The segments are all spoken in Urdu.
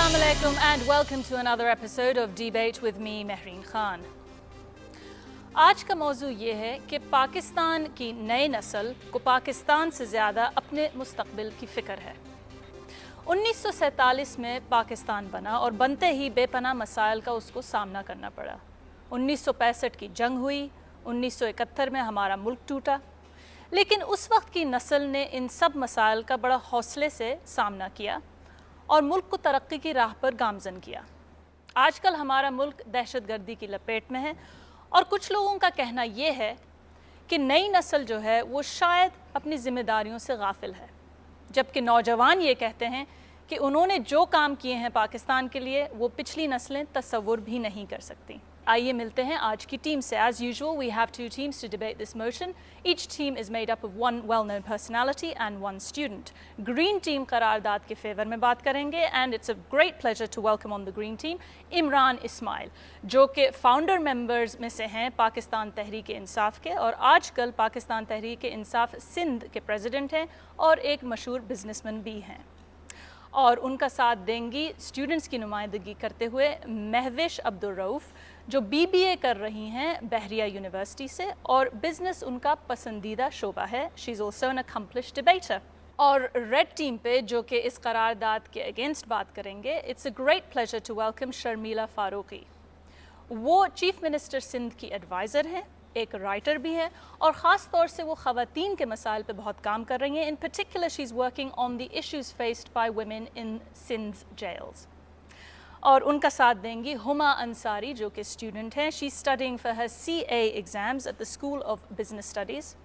Assalamu alaikum and welcome to another episode of Debate with me, Mehreen Khan. آج کا موضوع یہ ہے کہ پاکستان کی نئی نسل کو پاکستان سے زیادہ اپنے مستقبل کی فکر ہے۔ 1947 میں پاکستان بنا اور بنتے ہی بے پناہ مسائل کا اس کو سامنا کرنا پڑا۔ 1965 کی جنگ ہوئی، 1971 میں ہمارا ملک ٹوٹا، لیکن اس وقت کی نسل نے ان سب مسائل کا بڑا حوصلے سے سامنا کیا اور ملک کو ترقی کی راہ پر گامزن کیا۔ آج کل ہمارا ملک دہشت گردی کی لپیٹ میں ہے اور کچھ لوگوں کا کہنا یہ ہے کہ نئی نسل جو ہے وہ شاید اپنی ذمہ داریوں سے غافل ہے، جبکہ نوجوان یہ کہتے ہیں کہ انہوں نے جو کام کیے ہیں پاکستان کے لیے وہ پچھلی نسلیں تصور بھی نہیں کر سکتی۔ آئیے ملتے ہیں آج کی ٹیم سے۔ As usual, we have two teams to debate this motion. Each team is made up of one well-known personality and one student. Green team قرارداد کے فیور میں بات کریں گے and it's a great pleasure to welcome on the green team Imran اسماعیل، جو کہ فاؤنڈر ممبرز میں سے ہیں پاکستان تحریک انصاف کے اور آج کل پاکستان تحریک انصاف سندھ کے پریزیڈنٹ ہیں اور ایک مشہور بزنس مین بھی ہیں۔ اور ان کا ساتھ دیں گی اسٹوڈنٹس کی نمائندگی کرتے ہوئے مہوش عبدالرؤف، جو بی اے کر رہی ہیں بحریہ یونیورسٹی سے اور بزنس ان کا پسندیدہ شعبہ ہے۔ She is also an accomplished debater۔ اور ریڈ ٹیم پہ جو کہ اس قرارداد کے اگینسٹ بات کریں گے، it's a great pleasure to welcome Sharmila Farooqui. وہ چیف منسٹر سندھ کی ایڈوائزر ہیں، ایک رائٹر بھی ہے اور خاص طور سے وہ خواتین کے مسائل پہ بہت کام کر رہی ہیں۔ In particular she is working on the issues faced by women in Sindh jails. اور ان کا ساتھ دیں گی ہما انصاری، جو کہ اسٹوڈنٹ ہیں۔ She studying for her CA exams at the school of business studies.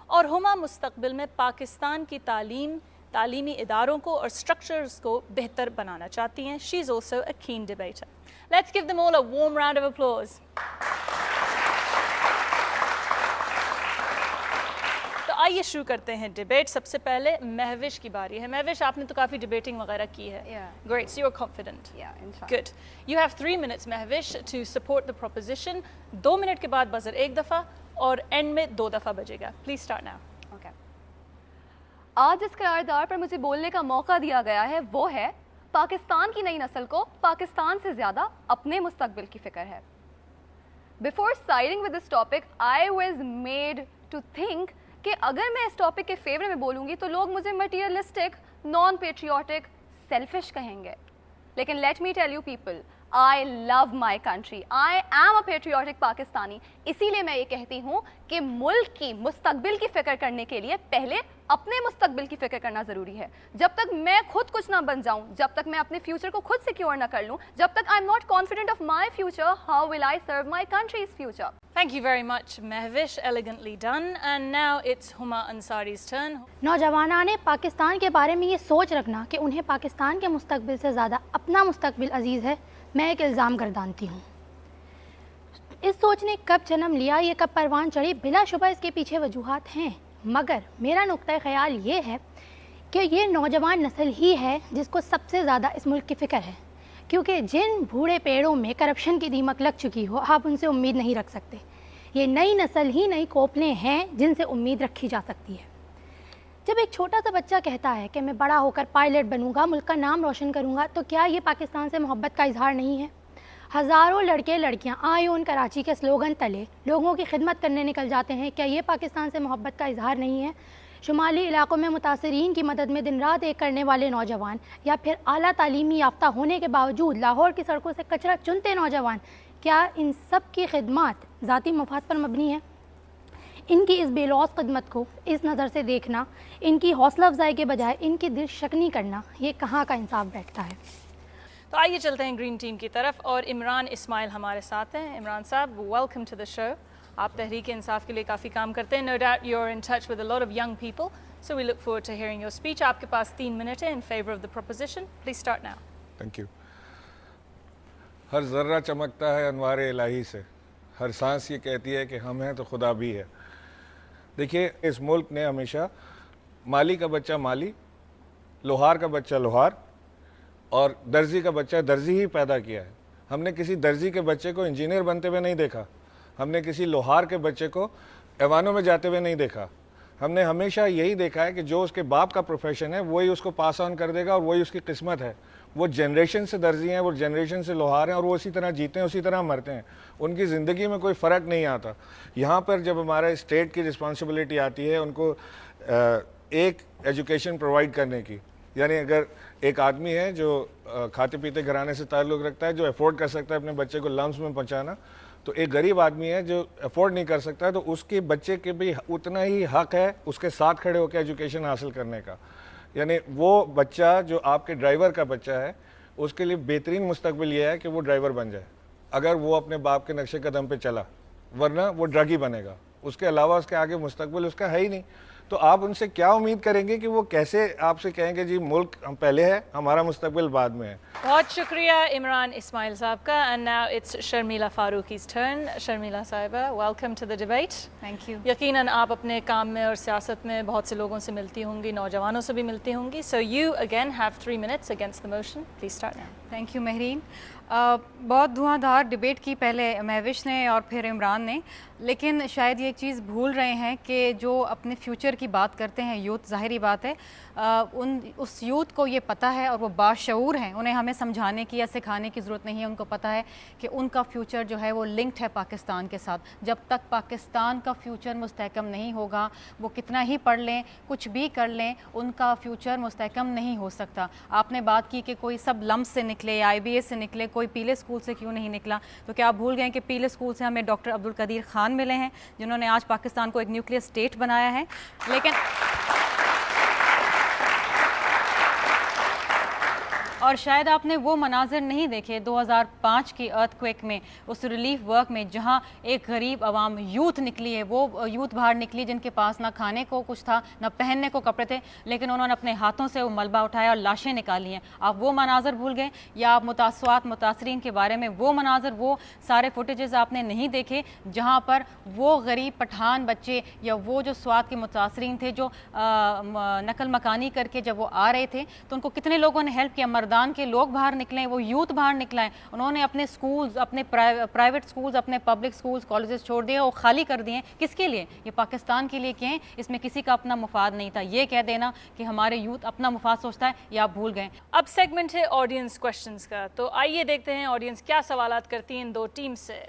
اور ہما مستقبل میں پاکستان کی تعلیمی اداروں کو اور اسٹرکچرز کو بہتر بنانا چاہتی ہیں۔ She is also a keen debater. Let's give them all a warm round of applause. تو آئیے شروع کرتے ہیں ڈیبیٹ۔ سب سے پہلے مہوش کی باری ہے۔ مہوش، آپ نے تو کافی ڈیبیٹنگ وغیرہ کی ہے۔ Great, so you're confident. Good. You have 3 minutes, Mehwish, to support the proposition. 2 minute کے بعد بزر ایک دفعہ اور اینڈ میں 2 دفعہ بجے گا۔ Please start now. Okay. آج جس قرارداد پر مجھے بولنے کا موقع دیا گیا ہے وہ ہے پاکستان کی نئی نسل کو پاکستان سے زیادہ اپنے مستقبل کی فکر ہے۔ Before siding with this topic, I was made to think کہ اگر میں اس ٹاپک کے فیور میں بولوں گی تو لوگ مجھے مٹیریلسٹک، نان پیٹریوٹک، سیلفش کہیں گے، لیکن let me tell you people, I love my country. I am a patriotic Pakistani. اسی لیے میں یہ کہتی ہوں کہ ملک کی مستقبل کی فکر کرنے کے لیے پہلے اپنے مستقبل کی فکر کرنا ضروری ہے۔ جب تک میں خود کچھ نہ بن جاؤں، جب تک میں اپنے فیوچر کو خود سیکیور نہ کر لوں، جب تک I'm not confident of my future, how will I serve my country's future? Thank you very much, Mehvish. Elegantly done. And now it's Huma Ansari's turn. نوجوانان Pakistan کے بارے میں یہ سوچ رکھنا کہ انہیں پاکستان کے مستقبل سے زیادہ اپنا مستقبل عزیز ہے، میں ایک الزام گردانتی ہوں۔ اس سوچ نے کب جنم لیا، یہ کب پروان چڑھی، بلا شبہ اس کے پیچھے وجوہات ہیں، مگر میرا نقطۂ خیال یہ ہے کہ یہ نوجوان نسل ہی ہے جس کو سب سے زیادہ اس ملک کی فکر ہے، کیونکہ جن بوڑھے پیڑوں میں کرپشن کی دیمک لگ چکی ہو آپ ان سے امید نہیں رکھ سکتے۔ یہ نئی نسل ہی نئی کوپلیں ہیں جن سے امید رکھی جا سکتی ہے۔ جب ایک چھوٹا سا بچہ کہتا ہے کہ میں بڑا ہو کر پائلٹ بنوں گا، ملک کا نام روشن کروں گا، تو کیا یہ پاکستان سے محبت کا اظہار نہیں ہے؟ ہزاروں لڑکے لڑکیاں آئیون کراچی کے سلوگن تلے لوگوں کی خدمت کرنے نکل جاتے ہیں، کیا یہ پاکستان سے محبت کا اظہار نہیں ہے؟ شمالی علاقوں میں متاثرین کی مدد میں دن رات ایک کرنے والے نوجوان، یا پھر اعلیٰ تعلیمی یافتہ ہونے کے باوجود لاہور کی سڑکوں سے کچرا چنتے نوجوان، کیا ان سب کی خدمات ذاتی مفاد پر مبنی ہے؟ ان کی اس بے لوث خدمت کو اس نظر سے دیکھنا، ان کی حوصلہ افزائی کے بجائے ان کی دل شکنی کرنا، یہ کہاں کا انصاف بیٹھتا ہے؟ تو آئیے چلتے ہیں گرین ٹیم کی طرف اور عمران اسماعیل ہمارے ساتھ ہیں۔ عمران صاحب، ویلکم ٹو دا شو۔ آپ تحریک انصاف کے لیے کافی کام کرتے ہیں۔ No doubt you are in touch with a lot of young people, so we look forward to hearing your speech. آپ کے پاس 3 منٹ ہے in favour of the proposition. Please start now. Thank you. ہر ذرہ چمکتا ہے انوار الہی سے، ہر سانس یہ کہتی ہے کہ ہم ہیں تو خدا بھی ہے۔ دیکھیے، اس ملک نے ہمیشہ مالی کا بچہ مالی، لوہار کا بچہ لوہار اور درزی کا بچہ درزی ہی پیدا کیا ہے۔ ہم نے کسی درزی کے بچے کو انجینئر بنتے ہوئے نہیں دیکھا، ہم نے کسی لوہار کے بچے کو ایوانوں میں جاتے ہوئے نہیں دیکھا، ہم نے ہمیشہ یہی دیکھا ہے کہ جو اس کے باپ کا پروفیشن ہے وہی اس کو پاس آن کر دے گا اور وہی اس کی قسمت ہے. وہ جنریشن سے درزی ہیں, وہ جنریشن سے لوہار ہیں اور وہ اسی طرح جیتے ہیں اسی طرح مرتے ہیں. ان کی زندگی میں کوئی فرق نہیں آتا. یہاں پر جب ہمارے اسٹیٹ کی رسپانسبلٹی آتی ہے ان کو ایک ایجوکیشن پرووائڈ کرنے کی, یعنی اگر ایک آدمی ہے جو کھاتے پیتے گھرانے سے تعلق رکھتا ہے, جو افورڈ کر سکتا ہے اپنے بچے کو لمس میں پہنچانا, تو ایک غریب آدمی ہے جو افورڈ نہیں کر سکتا ہے, تو اس کے بچے کے بھی اتنا ہی حق ہے اس کے ساتھ کھڑے ہو کے ایجوکیشن حاصل کرنے کا. یعنی وہ بچہ جو آپ کے ڈرائیور کا بچہ ہے اس کے لیے بہترین مستقبل یہ ہے کہ وہ ڈرائیور بن جائے اگر وہ اپنے باپ کے نقش قدم پہ چلا, ورنہ وہ ڈرگ ہی بنے گا. اس کے علاوہ اس کے آگے مستقبل اس کا ہے ہی نہیں. تو آپ ان سے کیا امید کریں گے کہ وہ کیسے آپ سے کہیں گے جی ملک ہم پہلے ہے, ہمارا مستقبل بعد میں ہے. بہت شکریہ عمران اسماعیل صاحب کا. And now it's Sharmila Farooqi's turn. Sharmila صاحبہ, welcome to the debate. Thank you. یقیناً آپ اپنے کام میں اور سیاست میں بہت سے لوگوں سے ملتی ہوں گی, نوجوانوں سے بھی ملتی ہوں گی. So you again have 3 minutes against the motion. Please start now. Thank you Mehreen. بہت دھواں دھار ڈبیٹ کی پہلے مہوش نے اور پھر عمران نے, لیکن شاید یہ ایک چیز بھول رہے ہیں کہ جو اپنے فیوچر کی بات کرتے ہیں یوتھ, ظاہری بات ہے اس یوتھ کو یہ پتہ ہے اور وہ باشعور ہیں, انہیں ہمیں سمجھانے کی یا سکھانے کی ضرورت نہیں ہے. ان کو پتہ ہے کہ ان کا فیوچر جو ہے وہ لنکڈ ہے پاکستان کے ساتھ. جب تک پاکستان کا فیوچر مستحکم نہیں ہوگا, وہ کتنا ہی پڑھ لیں کچھ بھی کر لیں, ان کا فیوچر مستحکم نہیں ہو سکتا. آپ نے بات کی کہ کوئی سب لمس سے نکلے, IBA سے نکلے, کوئی پیلے اسکول سے کیوں نہیں نکلا, تو کیا آپ بھول گئے کہ پیلے اسکول سے ہمیں ڈاکٹر عبدالقدیر خان ملے ہیں جنہوں نے آج پاکستان کو ایک نیوکلیئر اسٹیٹ بنایا ہے. لیکن اور شاید آپ نے وہ مناظر نہیں دیکھے 2005 کی ارتھ کویک میں, اس ریلیف ورک میں, جہاں ایک غریب عوام یوتھ نکلی ہے. وہ یوتھ باہر نکلی جن کے پاس نہ کھانے کو کچھ تھا نہ پہننے کو کپڑے تھے, لیکن انہوں نے اپنے ہاتھوں سے وہ ملبہ اٹھایا اور لاشیں نکالی ہیں. آپ وہ مناظر بھول گئے, یا آپ متاثرین کے بارے میں وہ مناظر, وہ سارے فوٹیجز آپ نے نہیں دیکھے جہاں پر وہ غریب پٹھان بچے یا وہ جو سوات کے متاثرین تھے جو نقل مکانی کر کے جب وہ آ رہے تھے تو ان کو کتنے لوگوں نے ہیلپ کیا. مردان کے لوگ باہر نکلے, وہ یوتھ باہر نکلا ہے, انہوں نے اپنے سکولز, اپنے پرائیویٹ سکولز, اپنے پبلک سکولز, کالجز چھوڑ دیے اور خالی کر دیے. کس کے لیے؟ یہ پاکستان کے لیے کہیں, اس میں کسی کا اپنا مفاد نہیں تھا. یہ کہہ دینا کہ ہمارے یوتھ اپنا مفاد سوچتا ہے, یہ آپ بھول گئے. اب سیگمنٹ ہے آڈینس کوشچنز کا, تو آئیے دیکھتے ہیں آڈینس کیا سوالات کرتی ہیں ان دو ٹیم سے.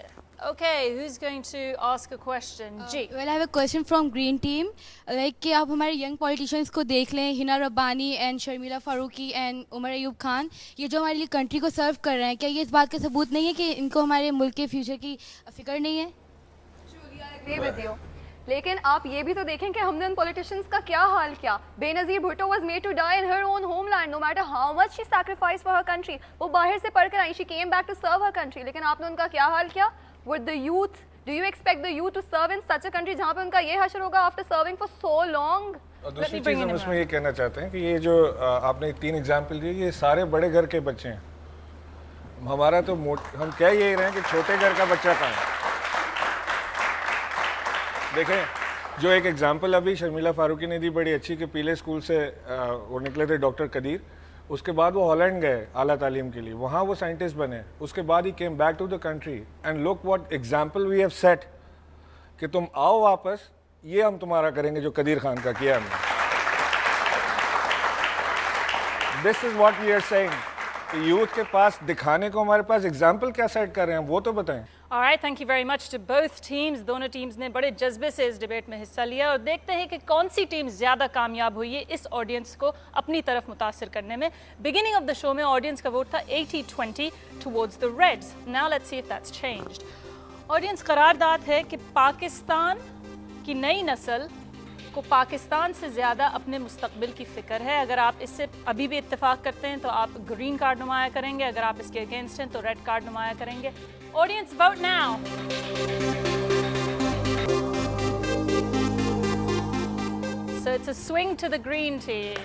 Okay, who's going to ask a question? Ji. Well, I have a question from Green Team. Like کہ آپ ہمارے ینگ پولیٹیشنس کو دیکھ لیں, ہنا ربانی اینڈ شرمیلا فاروقی اینڈ عمر ایوب خان, یہ جو ہمارے لیے کنٹری کو سرو کر رہے ہیں, کیا یہ اس بات کا ثبوت نہیں ہے کہ ان کو ہمارے ملک کے فیوچر کی فکر نہیں ہے؟ لیکن آپ یہ بھی تو دیکھیں کہ ہم نے ان پولیٹیشنز کا کیا حال کیا. Benazir Bhutto was made to die in her own homeland no matter how much she sacrifice for her country. وہ باہر سے پڑھ کر آئی, she came back to serve her country, لیکن آپ نے ان کا کیا حال کیا. Would the youth, do you expect the youth to serve in such a country جہاں پہ ان کا یہ حشر ہوگا after serving for so long? اور دوسری چیز ہم اس میں یہ کہنا چاہتے ہیں کہ یہ جو آپ نے 3 ایگزامپل دیے, یہ سارے بڑے گھر کے بچے ہیں. ہمارا تو ہم کہہ یہی رہے ہیں کہ چھوٹے گھر کا بچہ کہاں ہے. دیکھیں جو ایک ایگزامپل ابھی شرمیلا فاروقی نے دی بڑی اچھی, کہ پیلے اسکول سے وہ نکلے تھے ڈاکٹر قدیر, اس کے بعد وہ ہالینڈ گئے اعلیٰ تعلیم کے لیے, وہاں وہ سائنٹسٹ بنے, اس کے بعد ہی came back to the country and look what example we have set, کہ تم آؤ واپس, یہ ہم تمہارا کریں گے جو قدیر خان کا کیا ہم نے. This is what we are seeing, کہ یوتھ کے پاس دکھانے کو ہمارے پاس ایگزامپل کیا سیٹ کر رہے ہیں وہ تو بتائیں. Alright, thank you very much to both teams. دونوں ٹیمز نے بڑے جذبے سے اس ڈیبیٹ میں حصہ لیا, اور دیکھتے ہیں کہ کون سی ٹیم زیادہ کامیاب ہوئی ہے اس آڈینس کو اپنی طرف متاثر کرنے میں. بگننگ آف دا شو میں آڈینس کا ووٹ تھا 80-20 towards the Reds. Now let's see if that's changed. Audience قرارداد ہے کہ پاکستان کی نئی نسل کو پاکستان سے زیادہ اپنے مستقبل کی فکر ہے. اگر آپ اس سے ابھی بھی اتفاق کرتے ہیں تو آپ گرین کارڈ نمایاں کریں گے, اگر آپ اس کے اگینسٹ ہیں تو ریڈ کارڈ نمایاں کریں گے. Audience vote now. So it's a swing to the green team.